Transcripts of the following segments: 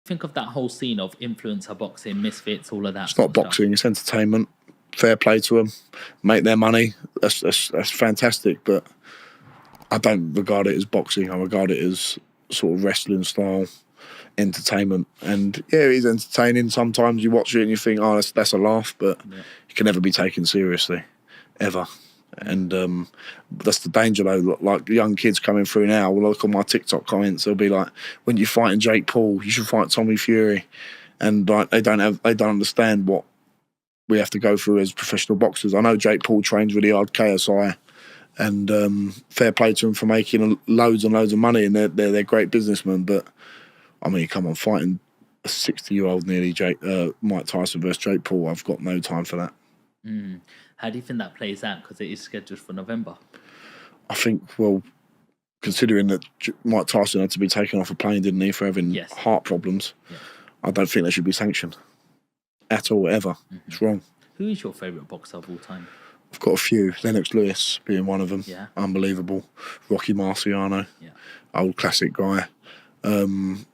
Think of that whole scene of influencer boxing, misfits, all of that. It's not boxing; it's entertainment. Fair play to them, make their money. That's fantastic. But I don't regard it as boxing. I regard it as sort of wrestling style entertainment. And yeah, it is entertaining. Sometimes you watch it and you think, oh, that's a laugh, but it can never be taken seriously, ever. And that's the danger, though. Like young kids coming through now will look on my TikTok comments. They'll be like, "When you're fighting Jake Paul, you should fight Tommy Fury," and like they don't understand what we have to go through as professional boxers. I know Jake Paul trains really hard, KSI, and fair play to him for making loads and loads of money, and they're great businessmen. But I mean, come on, fighting a 60-year-old nearly Mike Tyson versus Jake Paul, I've got no time for that. How do you think that plays out? Because it is scheduled for November. I think, well, considering that Mike Tyson had to be taken off a plane, didn't he, for having heart problems, I don't think they should be sanctioned at all, ever. It's wrong. Who is your favourite boxer of all time? I've got a few. Lennox Lewis being one of them. Yeah. Unbelievable. Rocky Marciano. Yeah. Old classic guy. The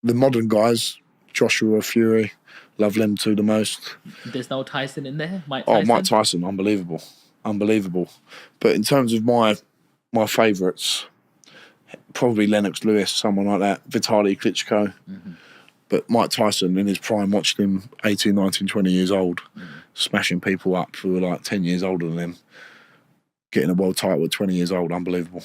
modern guys, Joshua, Fury, love them two the most. There's no Tyson in there? Mike Tyson? Oh, Mike Tyson, unbelievable. Unbelievable. But in terms of my favourites, probably Lennox Lewis, someone like that, Vitaly Klitschko. But Mike Tyson, in his prime, watched him 18, 19, 20 years old, smashing people up who were like 10 years older than him, getting a world title at 20 years old. Unbelievable.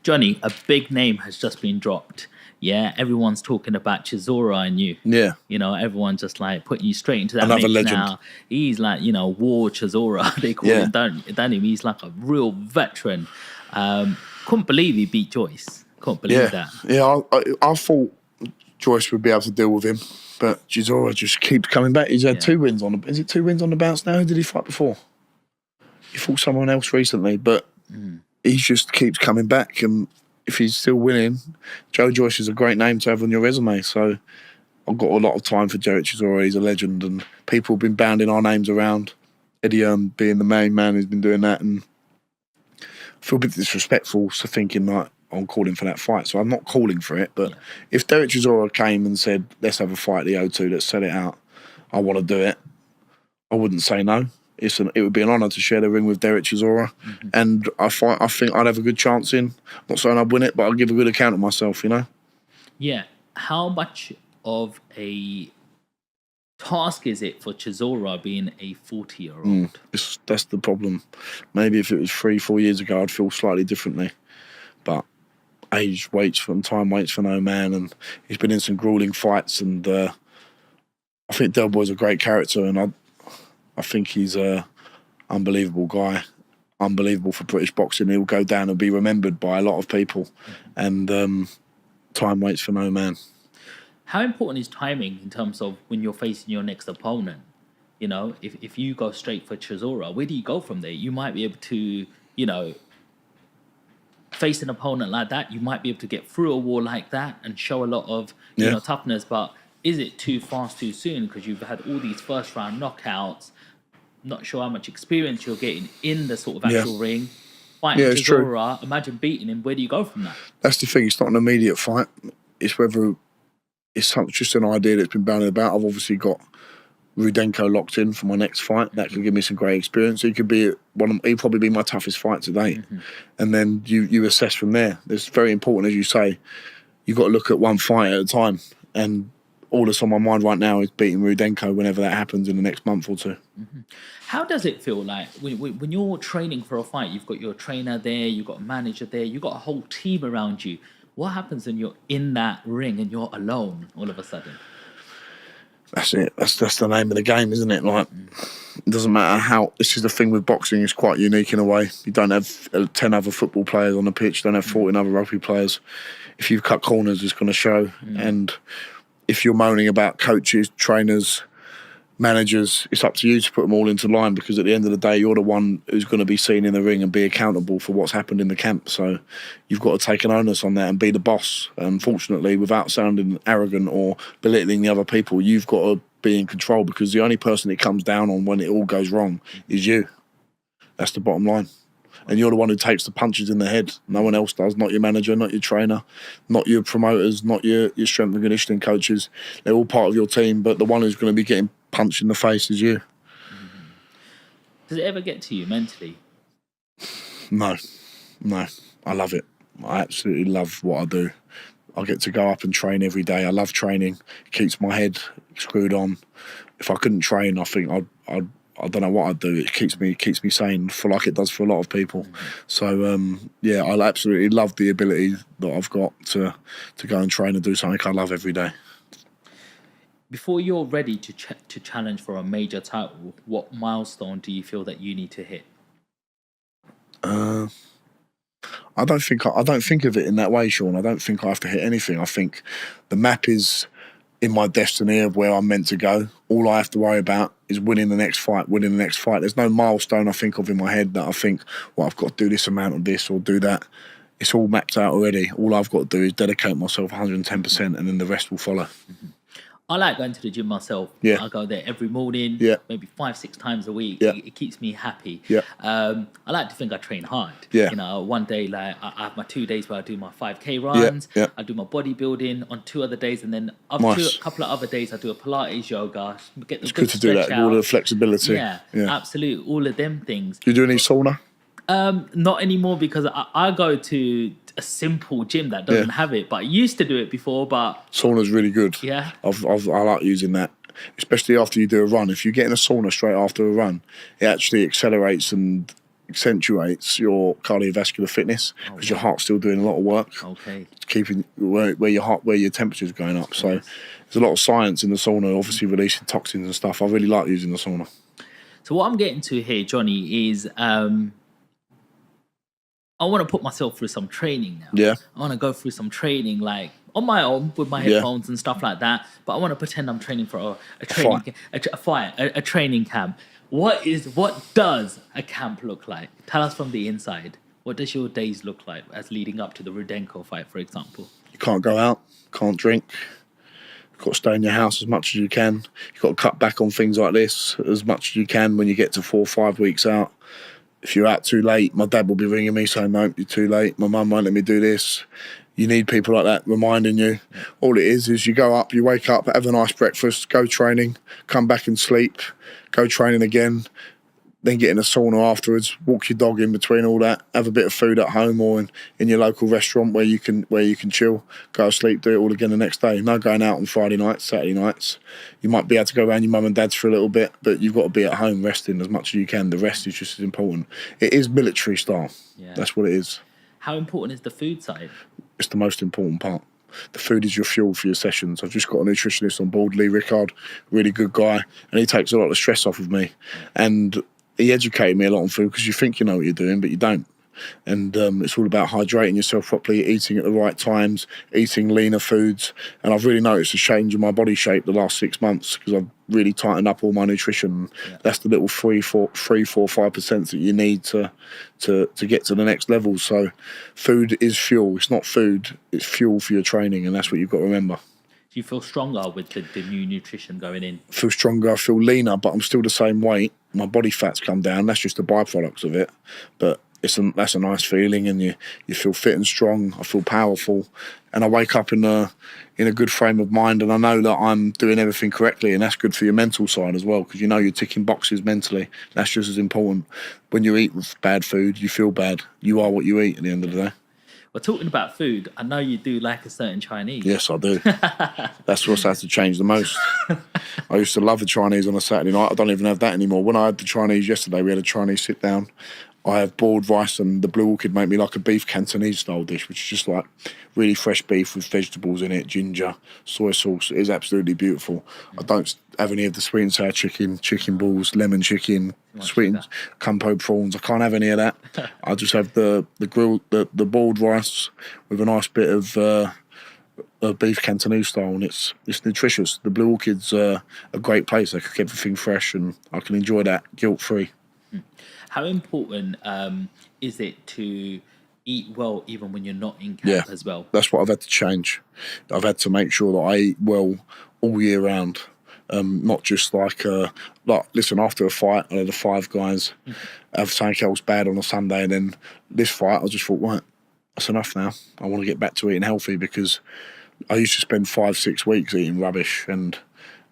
Johnny, a big name has just been dropped. Yeah, everyone's talking about Chisora and you. Yeah. You know, everyone's just like putting you straight into that Another mix legend. now. He's like, you know, War Chisora. They call him, don't him? He's like a real veteran. Couldn't believe he beat Joyce. Couldn't believe that. Yeah, I thought Joyce would be able to deal with him, but Chisora just keeps coming back. He's had 2 wins on the... Is it 2 wins on the bounce now? Who did he fight before? He fought someone else recently, but he just keeps coming back, and if he's still winning, Joe Joyce is a great name to have on your resume. So I've got a lot of time for Joe Chisora. He's a legend, and people have been bounding our names around. Eddie being the main man who's been doing that, and I feel a bit disrespectful to thinking like I'm calling for that fight. So I'm not calling for it, but if Derek Chisora came and said, let's have a fight at the O2, let's set it out, I want to do it, I wouldn't say no. It would be an honour to share the ring with Derek Chisora, and I think I'd have a good chance in. I'm not saying I'd win it, but I'll give a good account of myself, you know? Yeah. How much of a task is it for Chisora being a 40-year-old? That's the problem. Maybe if it was 3-4 years ago, I'd feel slightly differently. But age waits for and time waits for no man, and he's been in some grueling fights, and I think Del Boy's a great character, and I think he's an unbelievable guy, unbelievable for British boxing. He'll go down and be remembered by a lot of people, and time waits for no man. How important is timing in terms of when you're facing your next opponent? You know, if you go straight for Chisora, where do you go from there? You might be able to, you know, face an opponent like that. You might be able to get through a wall like that and show a lot of, you know, toughness, but is it too fast too soon because you've had all these first round knockouts? Not sure how much experience you're getting in the sort of actual ring. Fighting Chisora, imagine beating him. Where do you go from that? That's the thing. It's not an immediate fight. It's whether it's just an idea that's been bandied about. I've obviously got Rudenko locked in for my next fight. That could give me some great experience. He could be he'd probably be my toughest fight to date. And then you assess from there. It's very important, as you say. You've got to look at one fight at a time, and all that's on my mind right now is beating Rudenko whenever that happens in the next month or two. How does it feel like when you're training for a fight? You've got your trainer there, you've got a manager there, you've got a whole team around you. What happens when you're in that ring and you're alone all of a sudden? That's it. That's the name of the game, isn't it? Like, it doesn't matter how... This is the thing with boxing. It's quite unique in a way. You don't have 10 other football players on the pitch. You don't have 14 other rugby players. If you cut corners, it's going to show. And if you're moaning about coaches, trainers, managers, it's up to you to put them all into line, because at the end of the day, you're the one who's going to be seen in the ring and be accountable for what's happened in the camp. So you've got to take an onus on that and be the boss. Unfortunately, without sounding arrogant or belittling the other people, you've got to be in control, because the only person it comes down on when it all goes wrong is you. That's the bottom line. And you're the one who takes the punches in the head. No one else does. Not your manager, not your trainer, not your promoters, not your strength and conditioning coaches. They're all part of your team, but the one who's going to be getting punched in the face is you. Does it ever get to you mentally? No. I love it. I absolutely love what I do. I get to go up and train every day. I love training. It keeps my head screwed on. If I couldn't train, I think I don't know what I'd do. It keeps me sane, for like it does for a lot of people. So yeah, I absolutely love the ability that I've got to go and train and do something I love every day. Before you're ready to challenge for a major title, what milestone do you feel that you need to hit? I don't think of it in that way, Sean. I don't think I have to hit anything. I think the map is in my destiny of where I'm meant to go. All I have to worry about is winning the next fight. There's no milestone I think of in my head that I think, well, I've got to do this amount of this or do that. It's all mapped out already. All I've got to do is dedicate myself 110%, and then the rest will follow. I like going to the gym myself. Yeah. I go there every morning, Yeah. maybe 5-6 times a week. Yeah. It keeps me happy. Yeah. I like to think I train hard. Yeah. You know, one day, like, I have my 2 days where I do my 5K runs. Yeah. I do my bodybuilding on 2 other days, and then a couple of other days I do a Pilates, yoga. Get the It's good to do that. All the flexibility. Yeah, absolutely. All of them things. Do you do any sauna? Not anymore, because I go to a simple gym that doesn't have it, but I used to do it before. But Sauna's really good. Yeah. I like using that, especially after you do a run. If you get in a sauna straight after a run, it actually accelerates and accentuates your cardiovascular fitness, because your heart's still doing a lot of work. Okay. Keeping where your temperature's going up. So there's a lot of science in the sauna, obviously releasing toxins and stuff. I really like using the sauna. So what I'm getting to here, Johnny, is I want to put myself through some training now. Yeah. I want to go through some training, like on my own with my headphones and stuff like that. But I want to pretend I'm training for a training camp. What does a camp look like? Tell us from the inside. What does your days look like as leading up to the Rudenko fight, for example? You can't go out, can't drink. You've got to stay in your house as much as you can. You've got to cut back on things like this as much as you can when you get to 4 or 5 weeks out. If you're out too late, my dad will be ringing me saying, no, you're too late. My mum won't let me do this. You need people like that reminding you. All it is you go up, you wake up, have a nice breakfast, go training, come back and sleep, go training again, then get in a sauna afterwards, walk your dog in between all that, have a bit of food at home or in your local restaurant where you can chill, go to sleep, do it all again the next day. No going out on Friday nights, Saturday nights. You might be able to go around your mum and dad's for a little bit, but you've got to be at home resting as much as you can. The rest is just as important. It is military style. Yeah. That's what it is. How important is the food side? It's the most important part. The food is your fuel for your sessions. I've just got a nutritionist on board, Lee Rickard, really good guy, and he takes a lot of stress off of me. And he educated me a lot on food, because you think you know what you're doing, but you don't. And it's all about hydrating yourself properly, eating at the right times, eating leaner foods. And I've really noticed a change in my body shape the last 6 months, because I've really tightened up all my nutrition. Yeah. That's the little 3-4-5% that you need to get to the next level. So food is fuel. It's not food, it's fuel for your training, and that's what you've got to remember. Do you feel stronger with the new nutrition going in? I feel stronger, I feel leaner, but I'm still the same weight. My body fat's come down. That's just the byproducts of it. But that's a nice feeling, and you feel fit and strong. I feel powerful, and I wake up in a good frame of mind, and I know that I'm doing everything correctly, and that's good for your mental side as well, because you know you're ticking boxes mentally. That's just as important. When you eat bad food, you feel bad. You are what you eat at the end of the day. Well, talking about food, I know you do like a certain Chinese. Yes, I do. That's what's had to change the most. I used to love the Chinese on a Saturday night. I don't even have that anymore. When I had the Chinese yesterday, we had a Chinese sit down. I have boiled rice, and the Blue Orchid make me like a beef Cantonese style dish, which is just like really fresh beef with vegetables in it, ginger, soy sauce. It is absolutely beautiful. I don't have any of the sweet and sour chicken balls, lemon chicken, sweet and kumpo prawns. I can't have any of that. I just have the grilled, the boiled rice with a nice bit of beef Cantonese style, and it's nutritious. The Blue Orchid's a great place. They cook everything fresh, and I can enjoy that guilt-free. How important is it to eat well even when you're not in camp as well? That's what I've had to change. I've had to make sure that I eat well all year round. not just like listen, after a fight, I had the 5 guys have something else bad on a Sunday, and then this fight, I just thought, right, that's enough now. I want to get back to eating healthy, because I used to spend 5-6 weeks eating rubbish, and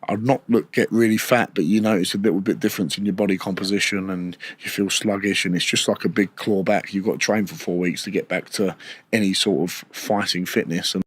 I'd not get really fat, but you notice a little bit difference in your body composition, and you feel sluggish, and it's just like a big claw back. You've got to train for 4 weeks to get back to any sort of fighting fitness. And